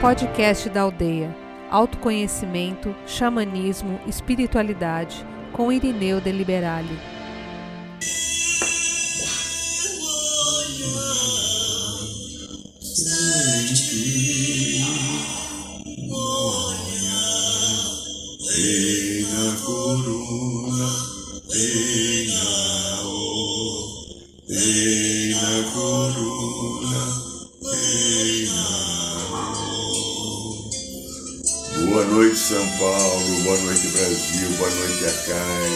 Podcast da Aldeia. Autoconhecimento, xamanismo, espiritualidade, com Irineu de Liberali. Boa noite, São Paulo, boa noite, Brasil, boa noite, Acai,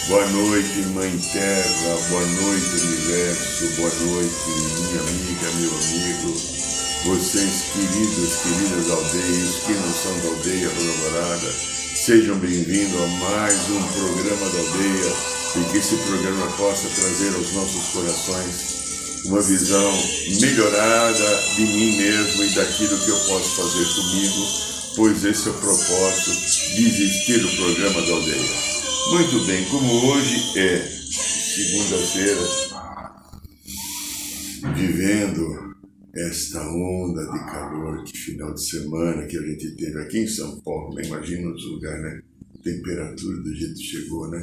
boa noite, Mãe Terra, boa noite, Universo, boa noite, minha amiga, meu amigo, vocês queridas da aldeia, os que não são da aldeia, Dona Morada, sejam bem-vindos a mais um programa da aldeia e que esse programa possa trazer aos nossos corações uma visão melhorada de mim mesmo e daquilo que eu posso fazer comigo, pois esse é o propósito de existir o programa da aldeia. Muito bem, como hoje é segunda-feira, vivendo esta onda de calor que final de semana que a gente teve aqui em São Paulo, né? Imagina os lugares, né? Temperatura do jeito que chegou, né?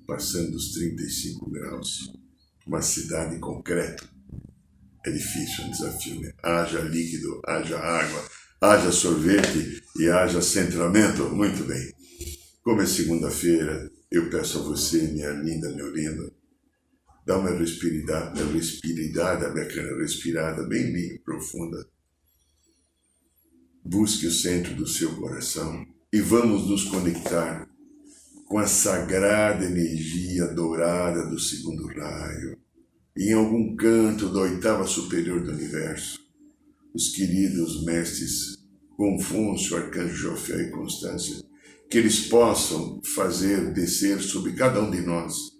Passando dos 35 graus. Uma cidade em concreto. É difícil, um desafio, né? Haja líquido, haja água, haja sorvete e haja centramento. Muito bem. Como é segunda-feira, eu peço a você, minha linda, meu lindo, dá uma respirada bem profunda. Busque o centro do seu coração e vamos nos conectar com a sagrada energia dourada do segundo raio, em algum canto da oitava superior do universo. Os queridos mestres Confúcio, Arcanjo Jofiel e Constância, que eles possam fazer descer sobre cada um de nós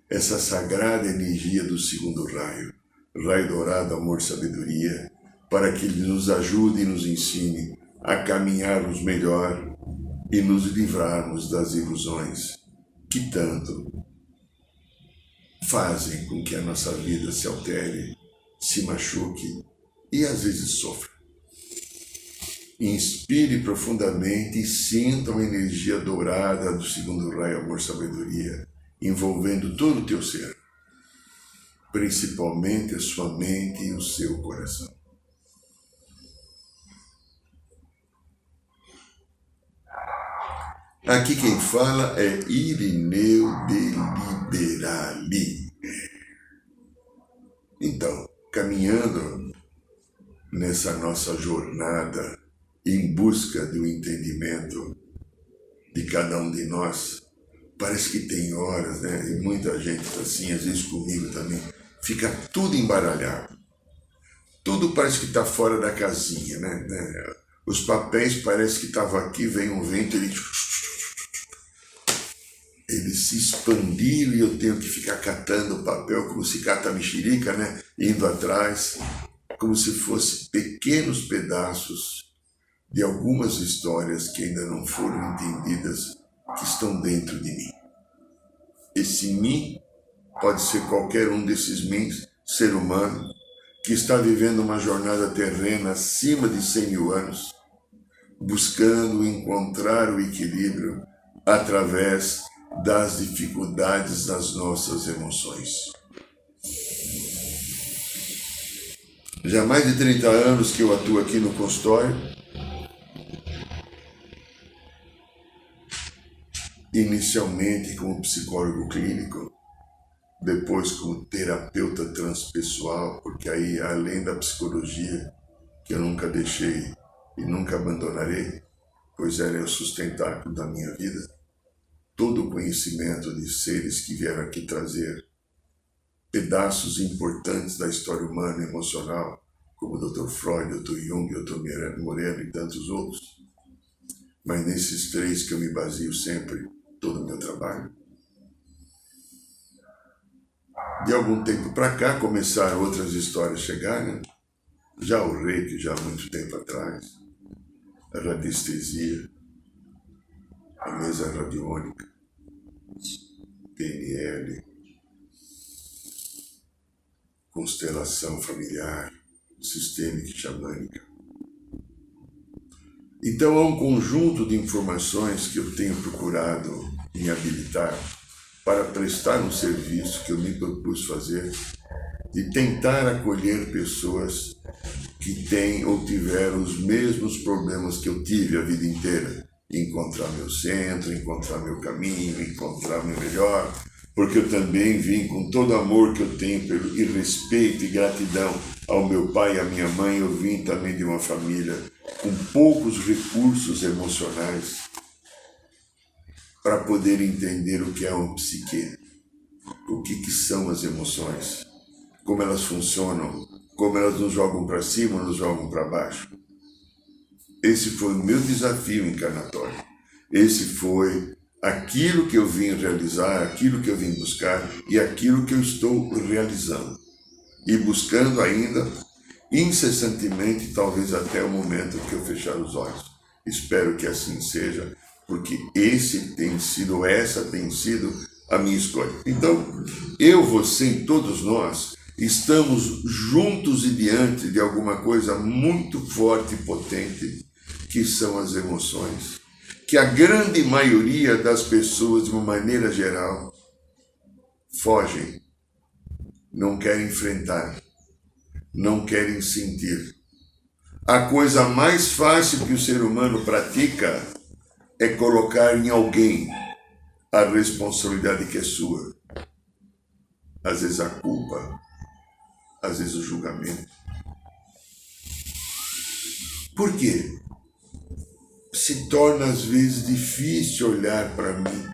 essa sagrada energia do segundo raio, raio dourado, amor, sabedoria, para que ele nos ajude e nos ensine a caminharmos melhor e nos livrarmos das ilusões que tanto fazem com que a nossa vida se altere, se machuque e às vezes sofra. Inspire profundamente e sinta uma energia dourada do segundo raio, amor, sabedoria, envolvendo todo o teu ser, principalmente a sua mente e o seu coração. Aqui quem fala é Irineu de Liberali. Então, caminhando nessa nossa jornada em busca do entendimento de cada um de nós, parece que tem horas, né? E muita gente assim, às vezes comigo também, fica tudo embaralhado. Tudo parece que está fora da casinha, né? Os papéis parece que estavam aqui, vem um vento, ele se expandiu e eu tenho que ficar catando o papel como se cata a mexerica, né? Indo atrás, como se fosse pequenos pedaços de algumas histórias que ainda não foram entendidas, que estão dentro de mim. Esse mim pode ser qualquer um desses mins, ser humano, que está vivendo uma jornada terrena acima de 100 mil anos, buscando encontrar o equilíbrio através das dificuldades das nossas emoções. Já há mais de 30 anos que eu atuo aqui no consultório, inicialmente como psicólogo clínico, depois como terapeuta transpessoal, porque aí, além da psicologia, que eu nunca deixei e nunca abandonarei, pois ela é o sustentáculo da minha vida, todo o conhecimento de seres que vieram aqui trazer pedaços importantes da história humana e emocional, como o Dr. Freud, o Dr. Jung, o Dr. Moreno e tantos outros, mas nesses três que eu me baseio sempre, todo o meu trabalho. De algum tempo para cá, começaram outras histórias a chegar, né? Já o reiki, já há muito tempo atrás, a radiestesia, a mesa radiônica, PNL, constelação familiar, sistêmica e xamânica. Então há um conjunto de informações que eu tenho procurado me habilitar para prestar um serviço que eu me propus fazer, de tentar acolher pessoas que têm ou tiveram os mesmos problemas que eu tive a vida inteira. Encontrar meu centro, encontrar meu caminho, encontrar meu melhor, porque eu também vim com todo o amor que eu tenho e respeito e gratidão ao meu pai e à minha mãe. Eu vim também de uma família com poucos recursos emocionais para poder entender o que é uma psique, o que são as emoções, como elas funcionam, como elas nos jogam para cima ou nos jogam para baixo. Esse foi o meu desafio encarnatório. Esse foi aquilo que eu vim realizar, aquilo que eu vim buscar e aquilo que eu estou realizando. E buscando ainda, incessantemente, talvez até o momento que eu fechar os olhos. Espero que assim seja, porque essa tem sido a minha escolha. Então, eu, você e todos nós estamos juntos e diante de alguma coisa muito forte e potente, que são as emoções, que a grande maioria das pessoas, de uma maneira geral, fogem, não querem enfrentar, não querem sentir. A coisa mais fácil que o ser humano pratica é colocar em alguém a responsabilidade que é sua. Às vezes a culpa, às vezes o julgamento. Por quê? Se torna às vezes difícil olhar para mim,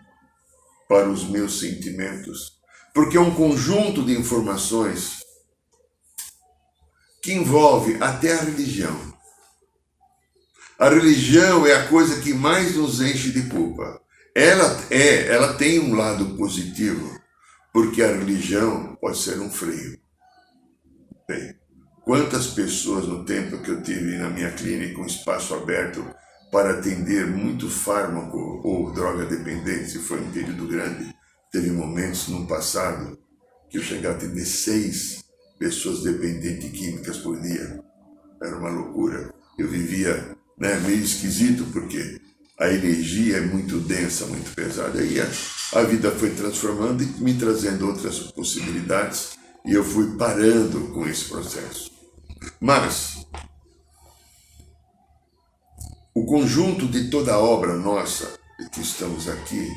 para os meus sentimentos, porque é um conjunto de informações que envolve até a religião. A religião é a coisa que mais nos enche de culpa. Ela tem um lado positivo, porque a religião pode ser um freio. Bem, quantas pessoas no tempo que eu tive na minha clínica, um espaço aberto para atender muito fármaco ou droga dependente, foi um período grande. Teve momentos no passado que eu chegava a atender 6 pessoas dependentes de químicas por dia. Era uma loucura. Eu vivia meio esquisito, porque a energia é muito densa, muito pesada. E a vida foi transformando e me trazendo outras possibilidades, e eu fui parando com esse processo. Mas o conjunto de toda a obra nossa, que estamos aqui,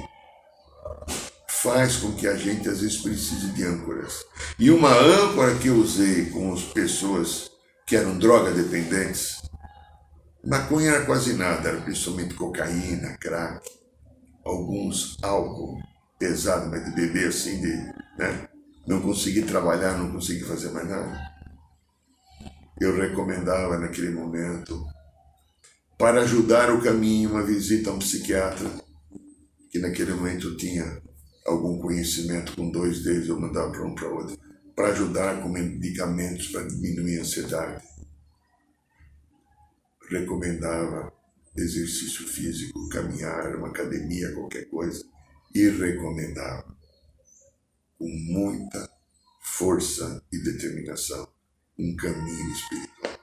faz com que a gente às vezes precise de âncoras. E uma âncora que eu usei com as pessoas que eram droga dependentes, maconha era quase nada, era principalmente cocaína, crack, alguns álcool pesado, mas de beber assim, não consegui trabalhar, não consegui fazer mais nada. Eu recomendava naquele momento, para ajudar o caminho, uma visita a um psiquiatra, que naquele momento eu tinha algum conhecimento, com 2 deles eu mandava para um para outro, para ajudar com medicamentos para diminuir a ansiedade. Recomendava exercício físico, caminhar, uma academia, qualquer coisa, e recomendava com muita força e determinação um caminho espiritual.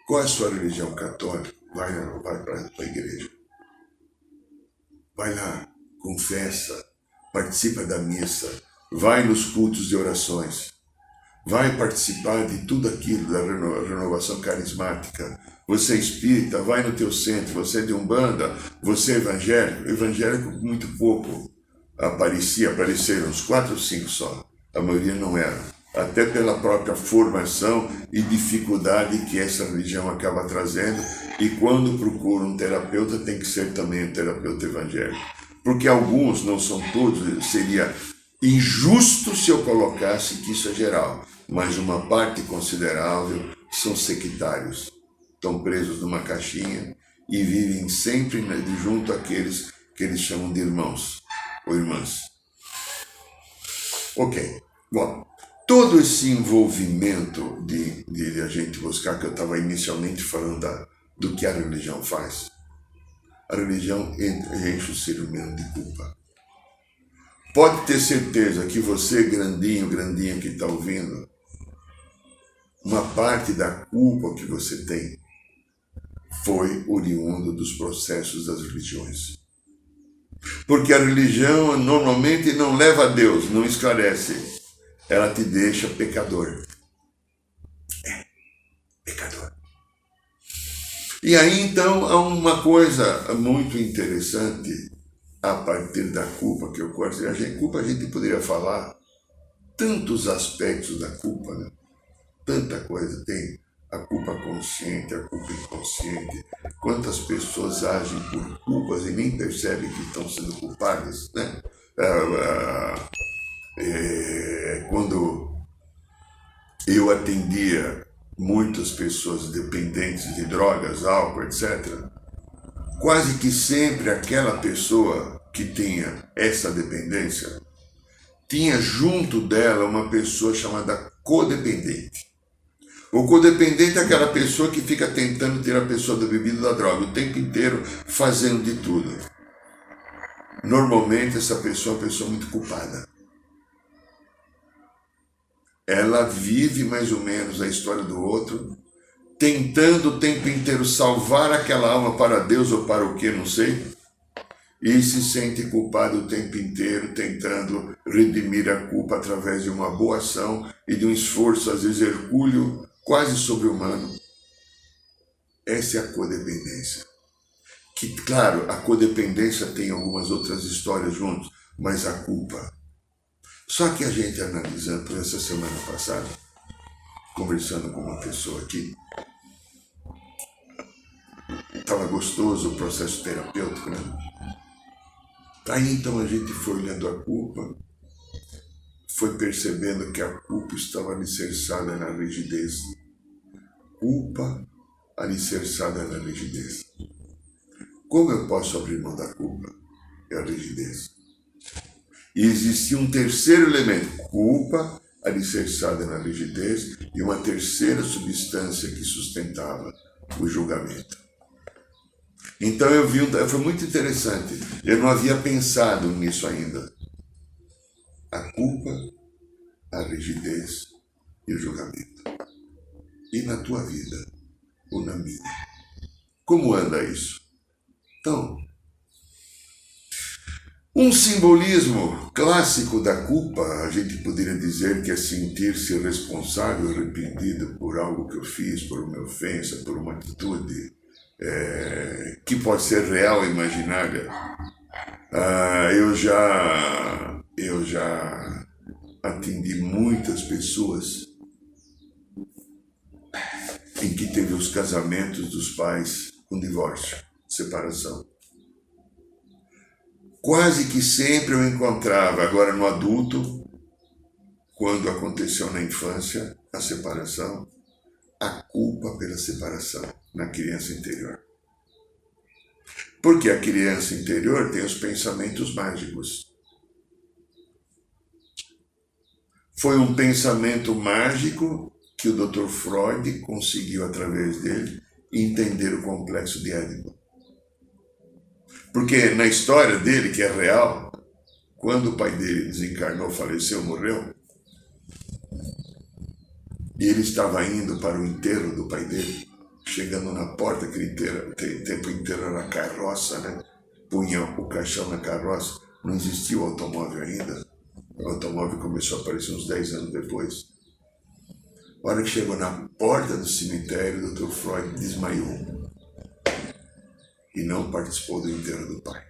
Qual é a sua religião católica? Vai para a igreja. Vai lá, confessa, participa da missa, vai nos cultos de orações, vai participar de tudo aquilo, da renovação carismática. Você é espírita, vai no teu centro, você é de Umbanda, você é evangélico muito pouco apareceram uns 4 ou 5 só, a maioria não era, até pela própria formação e dificuldade que essa religião acaba trazendo, e quando procura um terapeuta tem que ser também um terapeuta evangélico, porque alguns, não são todos, seria injusto se eu colocasse que isso é geral, mas uma parte considerável são sectários, estão presos numa caixinha e vivem sempre junto àqueles que eles chamam de irmãos ou irmãs. Ok, bom, todo esse envolvimento de a gente buscar, que eu estava inicialmente falando do que a religião faz, a religião enche o ser humano de culpa. Pode ter certeza que você, grandinho que está ouvindo, uma parte da culpa que você tem foi oriundo dos processos das religiões. Porque a religião normalmente não leva a Deus, não esclarece. Ela te deixa pecador. Pecador. E aí então há uma coisa muito interessante a partir da culpa que ocorre. A gente poderia falar tantos aspectos da culpa, né? Tanta coisa tem. A culpa consciente, a culpa inconsciente. Quantas pessoas agem por culpas e nem percebem que estão sendo culpadas, né? Quando eu atendia muitas pessoas dependentes de drogas, álcool, etc., quase que sempre aquela pessoa que tinha essa dependência tinha junto dela uma pessoa chamada codependente. O codependente é aquela pessoa que fica tentando tirar a pessoa da bebida e da droga o tempo inteiro, fazendo de tudo. Normalmente essa pessoa é uma pessoa muito culpada. Ela vive mais ou menos a história do outro, tentando o tempo inteiro salvar aquela alma para Deus ou para o que, não sei, e se sente culpado o tempo inteiro, tentando redimir a culpa através de uma boa ação e de um esforço, às vezes hercúleo, quase sobre-humano. Essa é a codependência. Que, claro, a codependência tem algumas outras histórias juntos, mas a culpa. Só que a gente analisando, por essa semana passada, conversando com uma pessoa aqui, estava gostoso o processo terapêutico, né? Aí então a gente foi olhando a culpa, foi percebendo que a culpa estava alicerçada na rigidez. Culpa alicerçada na rigidez. Como eu posso abrir mão da culpa? É a rigidez. E existia um terceiro elemento, culpa alicerçada na rigidez, e uma terceira substância que sustentava o julgamento. Então eu vi, foi muito interessante, eu não havia pensado nisso ainda. A culpa, a rigidez e o julgamento. E na tua vida, ou na minha? Como anda isso? Então, um simbolismo clássico da culpa, a gente poderia dizer que é sentir-se responsável, arrependido por algo que eu fiz, por uma ofensa, por uma atitude que pode ser real ou imaginária. Eu já atendi muitas pessoas em que teve os casamentos dos pais com divórcio, separação. Quase que sempre eu encontrava, agora no adulto, quando aconteceu na infância a separação, a culpa pela separação na criança interior. Porque a criança interior tem os pensamentos mágicos. Foi um pensamento mágico que o Dr. Freud conseguiu, através dele, entender o complexo de Édipo. Porque na história dele, que é real, quando o pai dele desencarnou, faleceu, morreu, e ele estava indo para o enterro do pai dele, chegando na porta, aquele tempo inteiro era carroça, né? Punha o caixão na carroça, não existia o automóvel ainda. O automóvel começou a aparecer uns 10 anos depois. A hora que chegou na porta do cemitério, o Dr. Freud desmaiou e não participou do enterro do pai.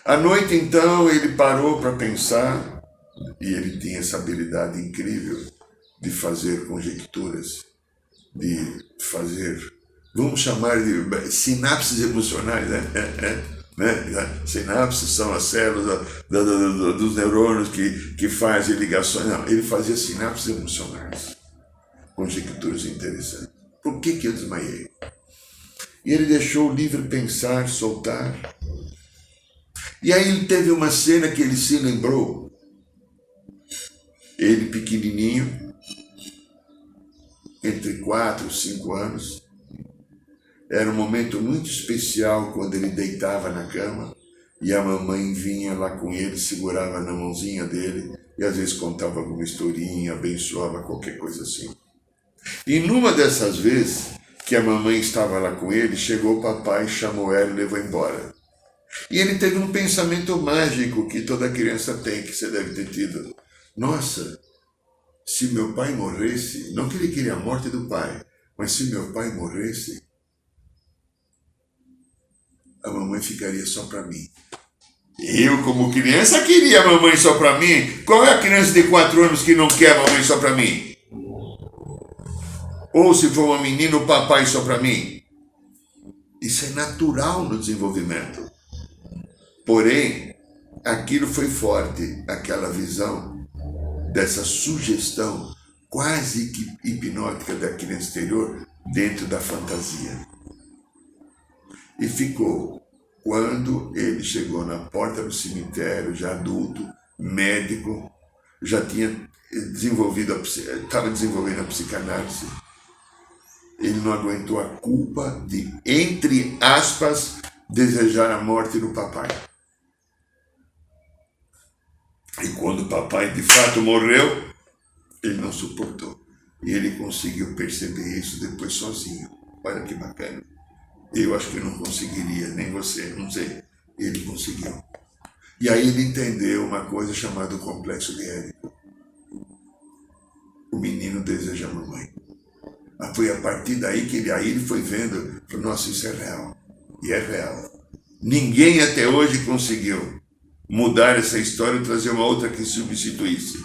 À noite, então, ele parou para pensar, e ele tinha essa habilidade incrível de fazer conjecturas, de fazer, vamos chamar de sinapses emocionais, né? Sinapses são as células dos neurônios que fazem ligações. Não, ele fazia sinapses emocionais, conjecturas interessantes. Por que eu desmaiei? E ele deixou o livre pensar, soltar. E aí ele teve uma cena que ele se lembrou. Ele pequenininho, entre 4 e 5 anos. Era um momento muito especial quando ele deitava na cama e a mamãe vinha lá com ele, segurava na mãozinha dele e às vezes contava alguma historinha, abençoava qualquer coisa assim. E numa dessas vezes, que a mamãe estava lá com ele, chegou o papai, chamou ela e levou embora. E ele teve um pensamento mágico que toda criança tem, que você deve ter tido. Nossa, se meu pai morresse, não que ele queria a morte do pai, mas se meu pai morresse, a mamãe ficaria só para mim. Eu, como criança, queria a mamãe só para mim. Qual é a criança de 4 anos que não quer a mamãe só para mim? Ou se for uma menina, o papai só para mim? Isso é natural no desenvolvimento. Porém, aquilo foi forte, aquela visão dessa sugestão quase que hipnótica da criança exterior dentro da fantasia. E ficou. Quando ele chegou na porta do cemitério, já adulto, médico, já tinha estava desenvolvendo a psicanálise, ele não aguentou a culpa de, entre aspas, desejar a morte do papai. E quando o papai de fato morreu, ele não suportou. E ele conseguiu perceber isso depois sozinho. Olha que bacana. Eu acho que eu não conseguiria, nem você, não sei. Ele conseguiu. E aí ele entendeu uma coisa chamada complexo de Édipo. O menino deseja a mamãe. Mas foi a partir daí que ele foi vendo, falou, nossa, isso é real. E é real. Ninguém até hoje conseguiu mudar essa história e trazer uma outra que substituísse.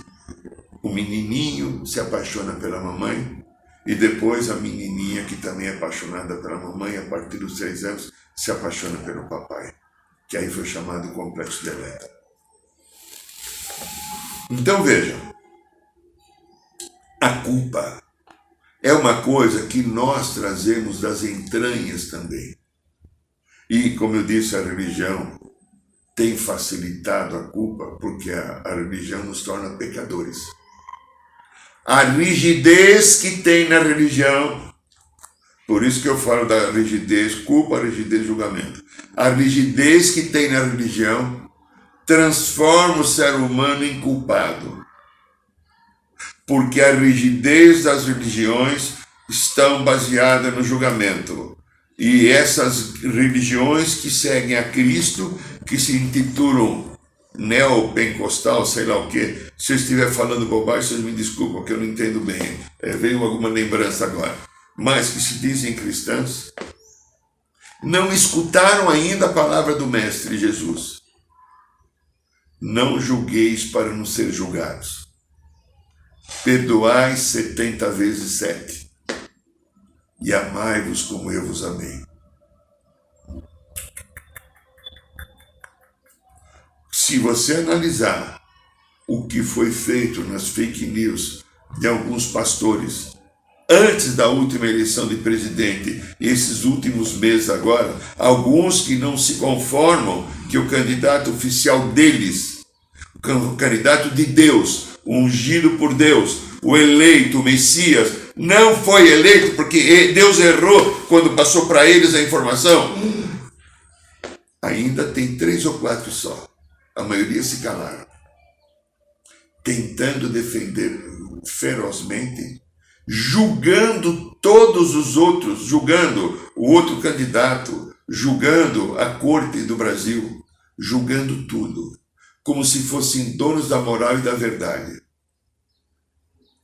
O menininho se apaixona pela mamãe, e depois a menininha, que também é apaixonada pela mamãe, a partir dos 6 anos, se apaixona pelo papai, que aí foi chamado complexo de Édipo. Então vejam, a culpa é uma coisa que nós trazemos das entranhas também. E, como eu disse, a religião tem facilitado a culpa, porque a religião nos torna pecadores. A rigidez que tem na religião, por isso que eu falo da rigidez, culpa, rigidez, julgamento. A rigidez que tem na religião transforma o ser humano em culpado. Porque a rigidez das religiões estão baseadas no julgamento. E essas religiões que seguem a Cristo, que se intitulam neopentecostal, sei lá o quê. Se eu estiver falando bobagem, vocês me desculpam, que eu não entendo bem. Veio alguma lembrança agora. Mas que se dizem cristãs, não escutaram ainda a palavra do Mestre Jesus. Não julgueis para não ser julgados. Perdoai 70 vezes 7. E amai-vos como eu vos amei. Se você analisar o que foi feito nas fake news de alguns pastores antes da última eleição de presidente, esses últimos meses agora, alguns que não se conformam que o candidato oficial deles, o candidato de Deus, o ungido por Deus, o eleito, o Messias, não foi eleito porque Deus errou quando passou para eles a informação. Ainda tem 3 ou 4 só. A maioria se calaram, tentando defender ferozmente, julgando todos os outros, julgando o outro candidato, julgando a corte do Brasil, julgando tudo, como se fossem donos da moral e da verdade.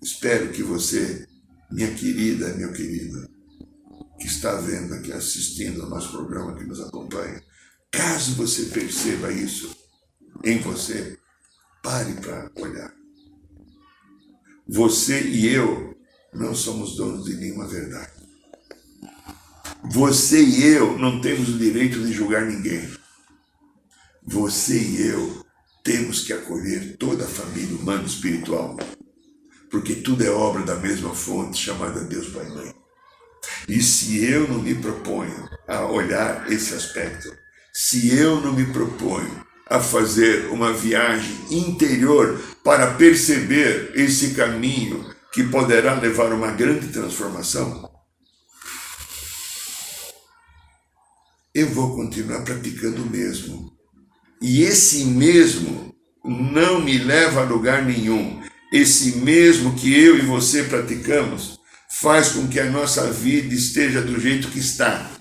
Espero que você, minha querida, meu querido, que está vendo aqui, assistindo ao nosso programa, que nos acompanha, caso você perceba isso em você, pare para olhar. Você e eu não somos donos de nenhuma verdade. Você e eu não temos o direito de julgar ninguém. Você e eu temos que acolher toda a família humana e espiritual, porque tudo é obra da mesma fonte chamada Deus Pai e Mãe. E se eu não me proponho a olhar esse aspecto, se eu não me proponho a fazer uma viagem interior para perceber esse caminho que poderá levar a uma grande transformação, eu vou continuar praticando o mesmo. E esse mesmo não me leva a lugar nenhum. Esse mesmo que eu e você praticamos faz com que a nossa vida esteja do jeito que está.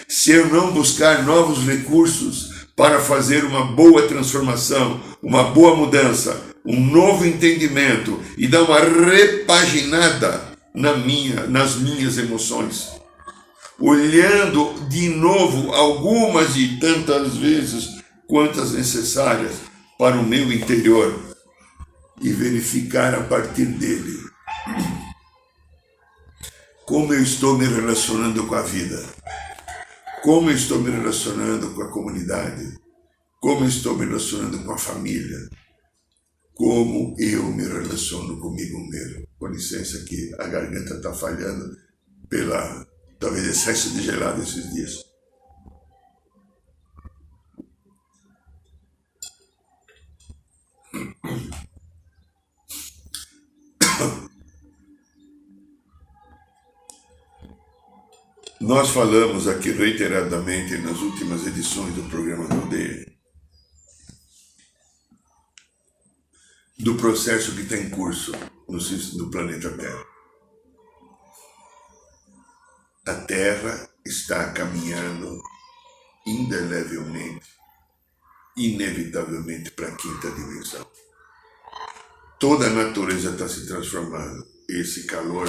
Se eu não buscar novos recursos para fazer uma boa transformação, uma boa mudança, um novo entendimento e dar uma repaginada nas minhas emoções, olhando de novo algumas e tantas vezes quantas necessárias para o meu interior e verificar a partir dele como eu estou me relacionando com a vida, como eu estou me relacionando com a comunidade, como eu estou me relacionando com a família, como eu me relaciono comigo mesmo. Com licença que a garganta está falhando pela talvez excesso de gelado esses dias. Nós falamos aqui reiteradamente nas últimas edições do programa da Aldeia do processo que está em curso no planeta Terra. A Terra está caminhando indelevelmente, inevitavelmente para a quinta dimensão. Toda a natureza está se transformando. Esse calor,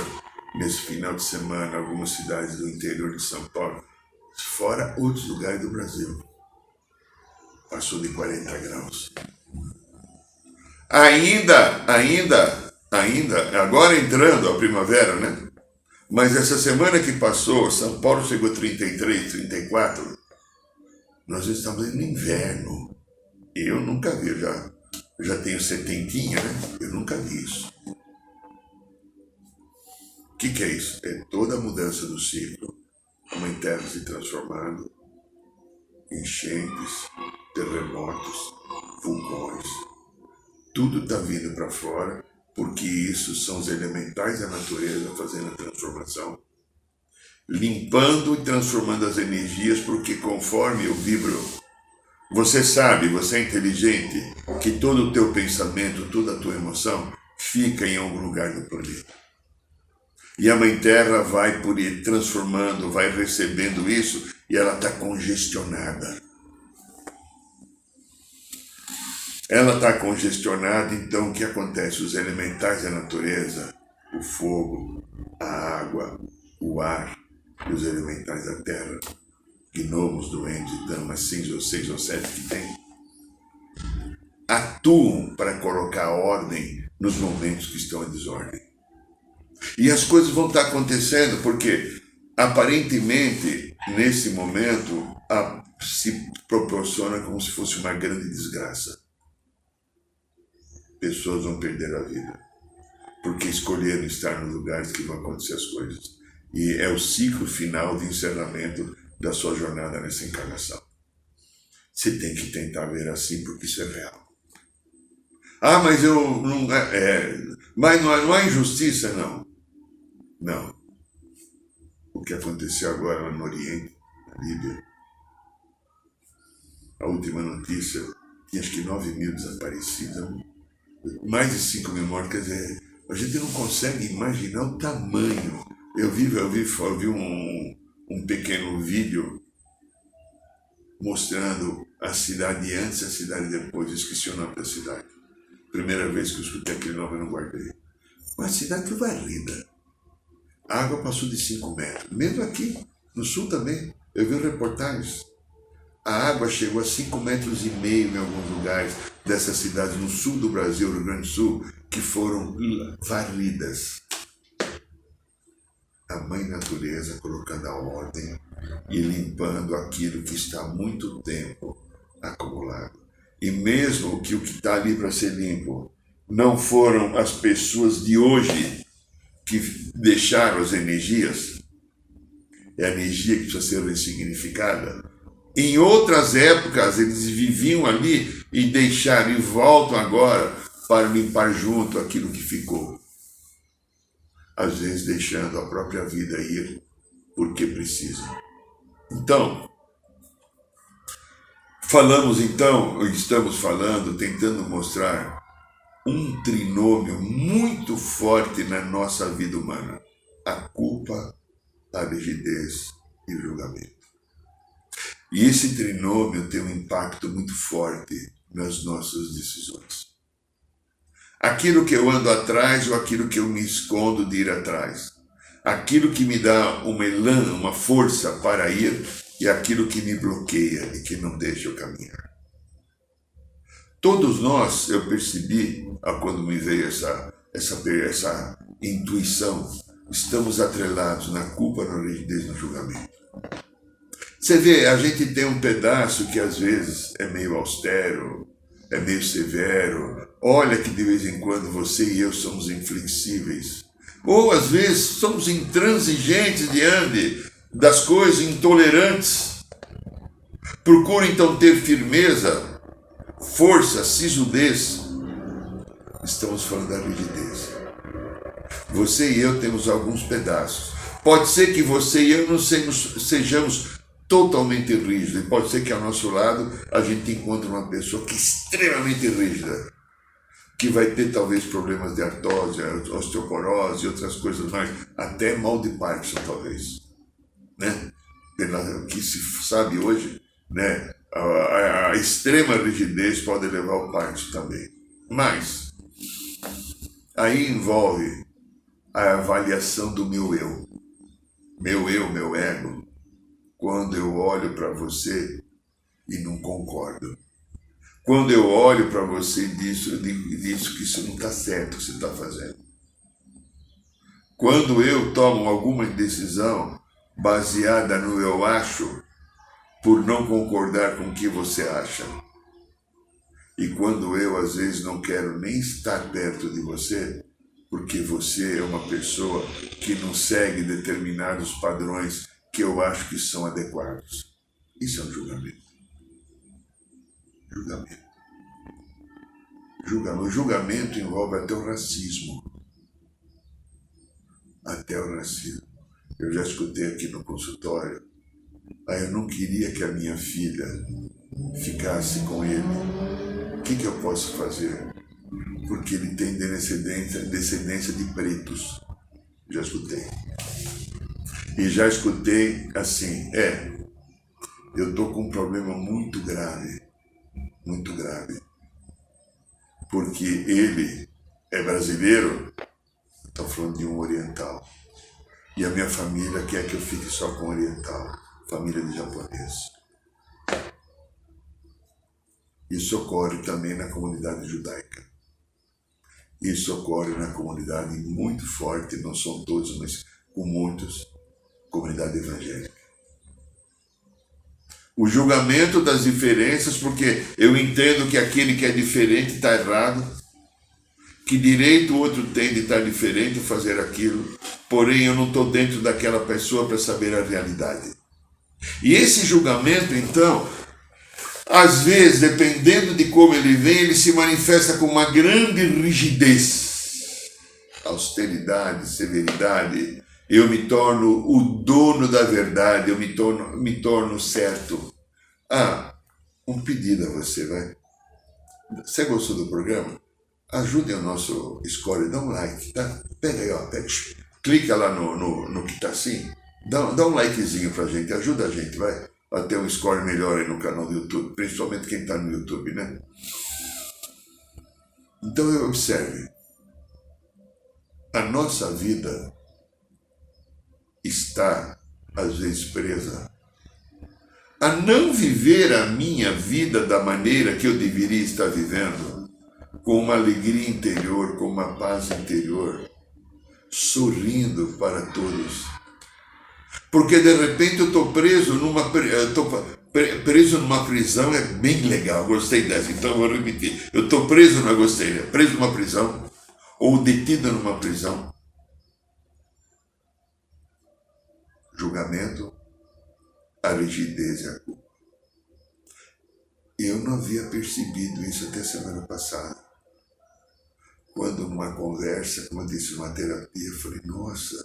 nesse final de semana, algumas cidades do interior de São Paulo, fora outros lugares do Brasil, passou de 40 graus. Agora entrando a primavera, né? Mas essa semana que passou, São Paulo chegou a 33, 34, nós estamos no inverno. Eu nunca vi, já tenho 70, né? Eu nunca vi isso. O que é isso? É toda a mudança do ciclo. A mãe terra se transformando, enchentes, terremotos, vulcões. Tudo está vindo para fora, porque isso são os elementais da natureza fazendo a transformação. Limpando e transformando as energias, porque conforme eu vibro, você sabe, você é inteligente, que todo o teu pensamento, toda a tua emoção fica em algum lugar do planeta. E a Mãe Terra vai por ir transformando, vai recebendo isso e ela está congestionada. Ela está congestionada, então o que acontece? Os elementais da natureza, o fogo, a água, o ar e os elementais da terra, gnomos, duendes, damas, 6 ou 7 que tem, atuam para colocar ordem nos momentos que estão em desordem. E as coisas vão estar acontecendo porque, aparentemente, nesse momento, se proporciona como se fosse uma grande desgraça. Pessoas vão perder a vida, porque escolheram estar nos lugares que vão acontecer as coisas. E é o ciclo final de encerramento da sua jornada nessa encarnação. Você tem que tentar ver assim, porque isso é real. Ah, mas eu não... mas não há injustiça, não. Não. O que aconteceu agora lá no Oriente, na Líbia, a última notícia, tinha acho que 9.000 desaparecidos, mais de 5.000 mortos, quer dizer, a gente não consegue imaginar o tamanho. Eu vi um pequeno vídeo mostrando a cidade antes e a cidade depois. Eu esqueci o nome da cidade. Primeira vez que eu escutei aquele nome, eu não guardei. Uma cidade varrida. A água passou de 5 metros. Mesmo aqui, no sul também. Eu vi reportagens. A água chegou a 5,5 metros em alguns lugares dessas cidades no sul do Brasil, Rio Grande do Sul, que foram varridas. A Mãe Natureza colocando a ordem e limpando aquilo que está há muito tempo acumulado. E mesmo que o que está ali para ser limpo não foram as pessoas de hoje que deixaram as energias, é a energia que precisa ser ressignificada. Em outras épocas, eles viviam ali e deixaram e voltam agora para limpar junto aquilo que ficou. Às vezes deixando a própria vida ir porque precisam. Então, estamos falando, tentando mostrar um trinômio muito forte na nossa vida humana. a culpa, a rigidez e o julgamento. E esse trinômio tem um impacto muito forte nas nossas decisões. Aquilo que eu ando atrás ou aquilo que eu me escondo de ir atrás. Aquilo que me dá uma elan, uma força para ir, e aquilo que me bloqueia e que não deixa eu caminhar. Todos nós, eu percebi, quando me veio essa intuição, estamos atrelados na culpa, na rigidez, no julgamento. Você vê, a gente tem um pedaço que às vezes é meio austero, é meio severo. Olha que de vez em quando você e eu somos inflexíveis. Ou às vezes somos intransigentes diante das coisas, intolerantes. Procura então ter firmeza, força, sisudez. Estamos falando da rigidez. Você e eu temos alguns pedaços. Pode ser que você e eu não sejamos totalmente rígidos. E pode ser que ao nosso lado a gente encontre uma pessoa que é extremamente rígida, que vai ter talvez problemas de artrose, osteoporose e outras coisas mais, até mal de Parkinson talvez, né? Pelo que se sabe hoje, né? A extrema rigidez pode levar ao Parkinson também. Mas aí envolve a avaliação do meu eu, meu ego, quando eu olho para você e não concordo. Quando eu olho para você e disso que isso não está certo o que você está fazendo. Quando eu tomo alguma decisão baseada no eu acho, por não concordar com o que você acha. E quando eu às vezes não quero nem estar perto de você, porque você é uma pessoa que não segue determinados padrões que eu acho que são adequados. Isso é um julgamento. O julgamento envolve até o racismo. Até o racismo. Eu já escutei aqui no consultório. Eu não queria que a minha filha ficasse com ele. O que eu posso fazer? Porque ele tem descendência de pretos. Já escutei. E já escutei assim, eu estou com um problema muito grave. Muito grave. Porque ele é brasileiro, estou falando de um oriental. E a minha família quer que eu fique só com oriental, família de japonês. Isso ocorre também na comunidade judaica. Isso ocorre na comunidade muito forte, não são todos, mas com muitos, comunidade evangélica. O julgamento das diferenças, porque eu entendo que aquele que é diferente está errado, que direito o outro tem de estar diferente e fazer aquilo, porém eu não estou dentro daquela pessoa para saber a realidade. E esse julgamento, então, às vezes, dependendo de como ele vem, ele se manifesta com uma grande rigidez, austeridade, severidade. Eu me torno o dono da verdade, eu me torno certo. Um pedido a você, vai. Você gostou do programa? Ajude o nosso score, dá um like, tá? Pega aí, clica lá no que tá assim, dá um likezinho pra gente, ajuda a gente, vai. A ter um score melhor aí no canal do YouTube, principalmente quem tá no YouTube, né? Então observe, a nossa vida está, às vezes, presa a não viver a minha vida da maneira que eu deveria estar vivendo, com uma alegria interior, com uma paz interior, sorrindo para todos. Porque de repente eu estou preso numa prisão, é bem legal, gostei dessa, então eu vou repetir. Eu estou preso, não gostei, preso numa prisão, ou detido numa prisão. Julgamento, a rigidez e a culpa. Eu não havia percebido isso até semana passada. Quando numa conversa, como eu disse, numa terapia, eu falei, nossa,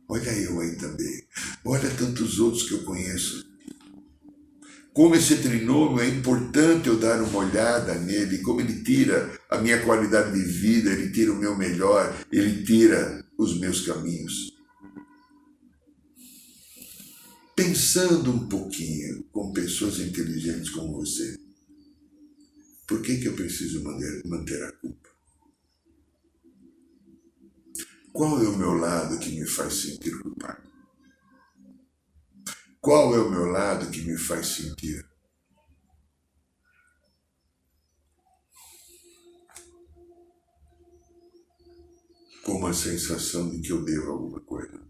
olha eu aí também. Olha tantos outros que eu conheço. Como esse trinômio é importante eu dar uma olhada nele, como ele tira a minha qualidade de vida, ele tira o meu melhor, ele tira os meus caminhos. pensando um pouquinho com pessoas inteligentes como você, por que eu preciso manter a culpa? Qual é o meu lado que me faz sentir culpado? Qual é o meu lado que me faz sentir com uma sensação de que eu devo alguma coisa?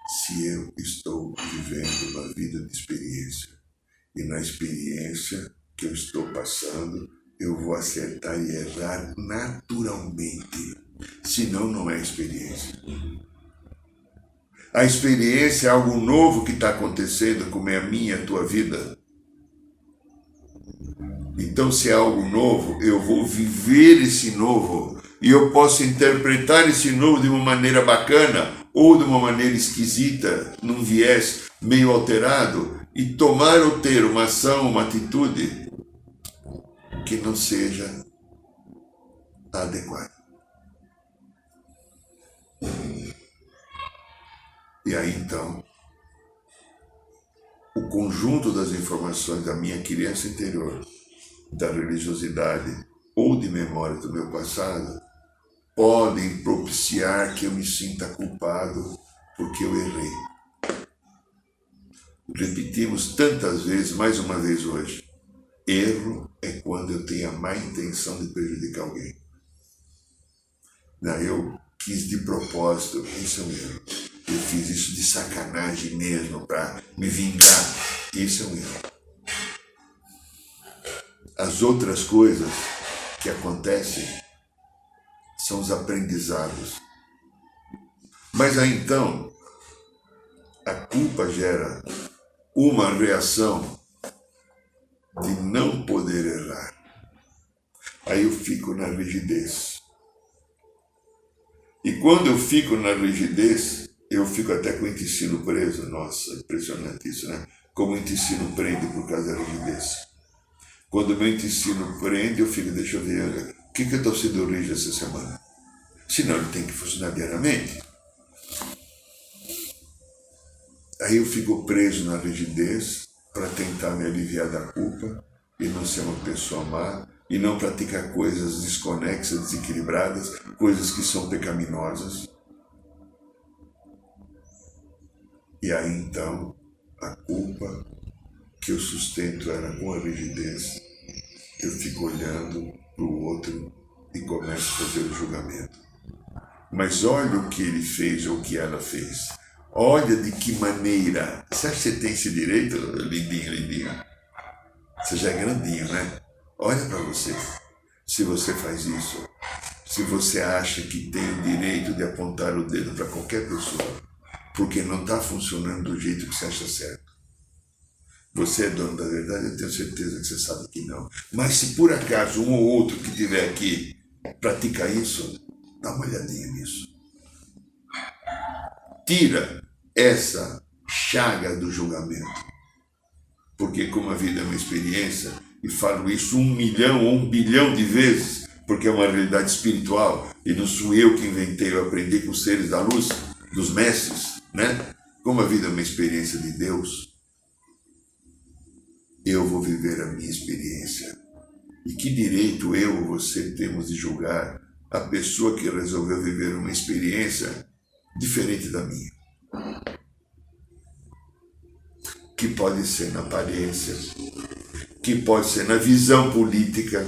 Se eu estou vivendo uma vida de experiência, e na experiência que eu estou passando, eu vou acertar e errar naturalmente. Senão, não é experiência. A experiência é algo novo que está acontecendo, como é a minha, a tua vida. Então, se é algo novo, eu vou viver esse novo. E eu posso interpretar esse novo de uma maneira bacana ou de uma maneira esquisita, num viés meio alterado, e tomar ou ter uma ação, uma atitude que não seja adequada. E aí, então, o conjunto das informações da minha criança interior, da religiosidade ou de memória do meu passado, podem propiciar que eu me sinta culpado porque eu errei. Repetimos tantas vezes, mais uma vez hoje, erro é quando eu tenho a má intenção de prejudicar alguém. Não, eu quis de propósito, isso é um erro. Eu fiz isso de sacanagem mesmo, para me vingar, isso é um erro. As outras coisas que acontecem são os aprendizados. Mas aí então, a culpa gera uma reação de não poder errar. Aí eu fico na rigidez. E quando eu fico na rigidez, eu fico até com o intestino preso. Nossa, impressionante isso, né? Como o intestino prende por causa da rigidez. Quando o meu intestino prende, eu fico, deixa eu ver, o que eu estou sendo rígido essa semana? Senão ele tem que funcionar diariamente. Aí eu fico preso na rigidez para tentar me aliviar da culpa e não ser uma pessoa má e não praticar coisas desconexas, desequilibradas, coisas que são pecaminosas. E aí então a culpa que eu sustento ela com a rigidez, eu fico olhando para o outro e começo a fazer o julgamento. Mas olha o que ele fez ou o que ela fez. Olha de que maneira. Você acha que você tem esse direito, lindinho, lindinho? Você já é grandinho, né? Olha para você. Se você faz isso, se você acha que tem o direito de apontar o dedo para qualquer pessoa, porque não está funcionando do jeito que você acha certo. Você é dono da verdade, eu tenho certeza que você sabe que não. Mas se por acaso um ou outro que estiver aqui pratica isso, dá uma olhadinha nisso. Tira essa chaga do julgamento. Porque como a vida é uma experiência, e falo isso 1 milhão ou 1 bilhão de vezes, porque é uma realidade espiritual, e não sou eu que inventei, eu aprendi com os seres da luz, dos mestres, né? Como a vida é uma experiência de Deus, eu vou viver a minha experiência. E que direito eu ou você temos de julgar a pessoa que resolveu viver uma experiência diferente da minha? Que pode ser na aparência, que pode ser na visão política,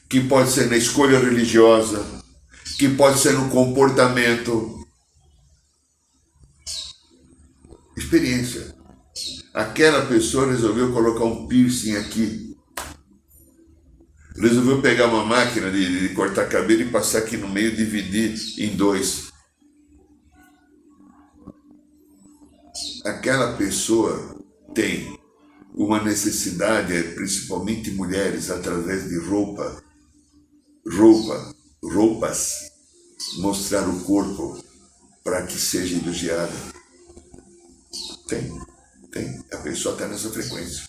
que pode ser na escolha religiosa, que pode ser no comportamento. Experiência. Aquela pessoa resolveu colocar um piercing aqui. Resolveu pegar uma máquina de cortar cabelo e passar aqui no meio e dividir em 2. Aquela pessoa tem uma necessidade, principalmente mulheres, através de roupas, mostrar o corpo para que seja elogiada. Tem. A pessoa está nessa frequência.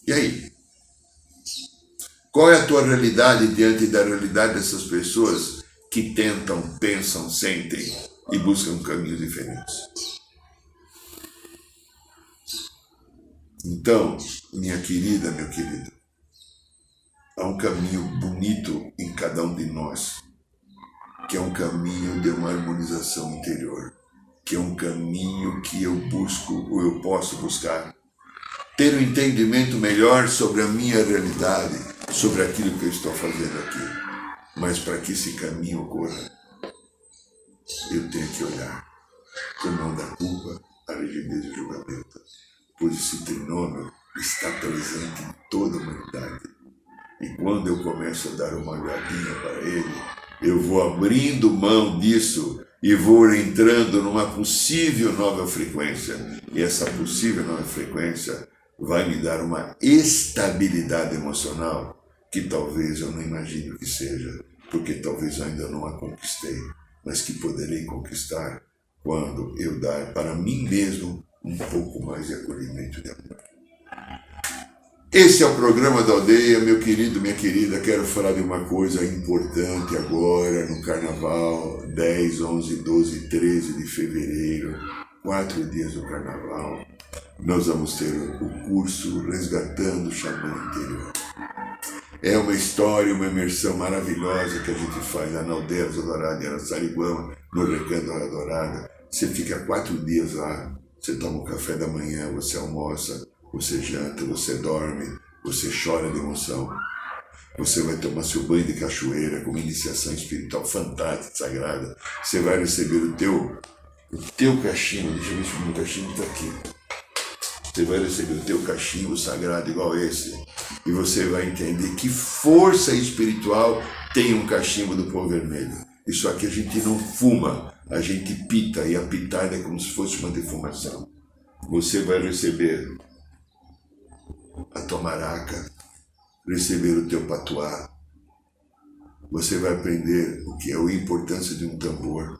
E aí? Qual é a tua realidade diante da realidade dessas pessoas que tentam, pensam, sentem e buscam caminhos diferentes? Então, minha querida, meu querido, há um caminho bonito em cada um de nós, que é um caminho de uma harmonização interior, que é um caminho que eu busco, ou eu posso buscar, ter um entendimento melhor sobre a minha realidade, sobre aquilo que eu estou fazendo aqui. Mas para que esse caminho ocorra, eu tenho que olhar com mão da culpa a rigidez e julgamento, pois esse trinômio está presente em toda a humanidade. E quando eu começo a dar uma olhadinha para ele, eu vou abrindo mão disso e vou entrando numa possível nova frequência. E essa possível nova frequência vai me dar uma estabilidade emocional que talvez eu não imagine que seja, porque talvez eu ainda não a conquistei, mas que poderei conquistar quando eu dar para mim mesmo um pouco mais de acolhimento e de amor. Esse é o programa da aldeia, meu querido, minha querida. Quero falar de uma coisa importante agora no Carnaval, 10, 11, 12 e 13 de fevereiro, 4 dias do Carnaval. Nós vamos ter o curso Resgatando o Xamã Interior. É uma história, uma imersão maravilhosa que a gente faz lá na aldeia Dourada, em Araçariguama, no Recanto da Dourada. Você fica 4 dias lá, você toma um café da manhã, você almoça, você janta, você dorme, você chora de emoção. Você vai tomar seu banho de cachoeira com uma iniciação espiritual fantástica, sagrada. Você vai receber o teu cachimbo, deixa eu ver se o meu cachimbo está aqui. Você vai receber o teu cachimbo sagrado igual esse. E você vai entender que força espiritual tem um cachimbo do pó vermelho. Isso aqui a gente não fuma, a gente pita, e a pitada é como se fosse uma defumação. Você vai receber a tua maraca, receber o teu patuá. Você vai aprender o que é a importância de um tambor.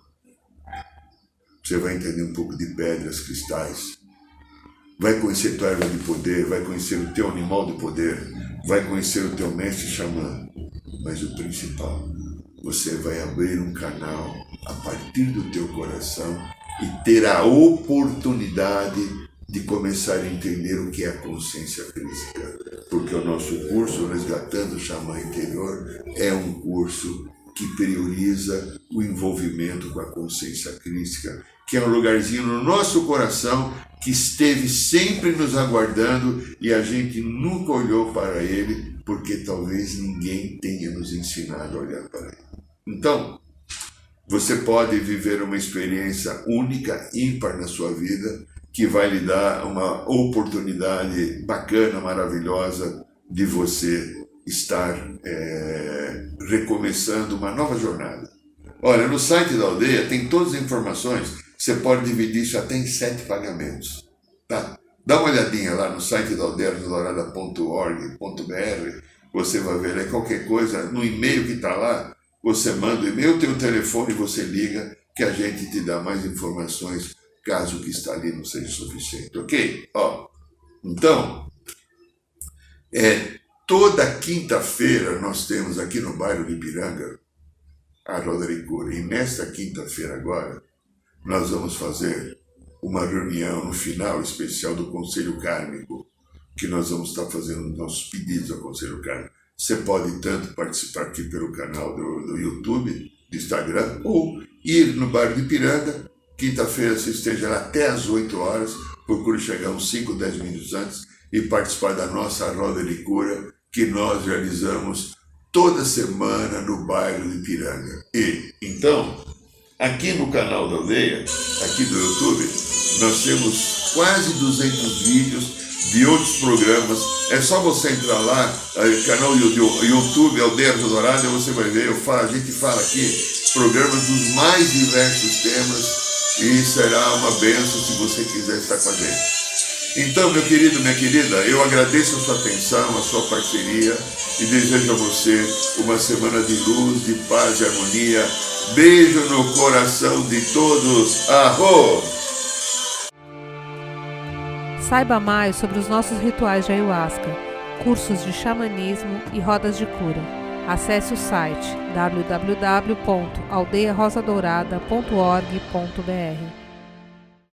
Você vai entender um pouco de pedras, cristais. Vai conhecer tua erva de poder, vai conhecer o teu animal de poder, vai conhecer o teu mestre xamã. Mas o principal, você vai abrir um canal a partir do teu coração e ter a oportunidade de começar a entender o que é a consciência crística. Porque o nosso curso Resgatando o Xamã Interior é um curso que prioriza o envolvimento com a consciência crística, que é um lugarzinho no nosso coração que esteve sempre nos aguardando e a gente nunca olhou para ele, porque talvez ninguém tenha nos ensinado a olhar para ele. Então, você pode viver uma experiência única, ímpar na sua vida, que vai lhe dar uma oportunidade bacana, maravilhosa, de você estar recomeçando uma nova jornada. Olha, no site da aldeia tem todas as informações, você pode dividir isso até em 7 pagamentos. Tá? Dá uma olhadinha lá no site da aldeia.org.br, você vai ver aí qualquer coisa, no e-mail que está lá, você manda o e-mail, tem o telefone, você liga, que a gente te dá mais informações, caso o que está ali não seja suficiente, ok? Então, toda quinta-feira nós temos aqui no bairro de Ipiranga a Roda de Cura. E nesta quinta-feira agora, nós vamos fazer uma reunião no final especial do Conselho Kármico, que nós vamos estar fazendo nossos pedidos ao Conselho Kármico. Você pode tanto participar aqui pelo canal do YouTube, do Instagram, ou ir no bairro de Ipiranga. Quinta-feira você esteja lá até às 8 horas, procure chegar uns 5, 10 minutos antes e participar da nossa Roda de Cura, que nós realizamos toda semana no bairro de Ipiranga. E, então, aqui no canal da aldeia, aqui do YouTube, nós temos quase 200 vídeos de outros programas. É só você entrar lá, canal do YouTube, Aldeia Dourada, e você vai ver, a gente fala aqui programas dos mais diversos temas, e será uma bênção se você quiser estar com a gente. Então, meu querido, minha querida, eu agradeço a sua atenção, a sua parceria e desejo a você uma semana de luz, de paz e harmonia. Beijo no coração de todos. Arro! Saiba mais sobre os nossos rituais de ayahuasca, cursos de xamanismo e rodas de cura. Acesse o site www.aldeiarosadourada.org.br.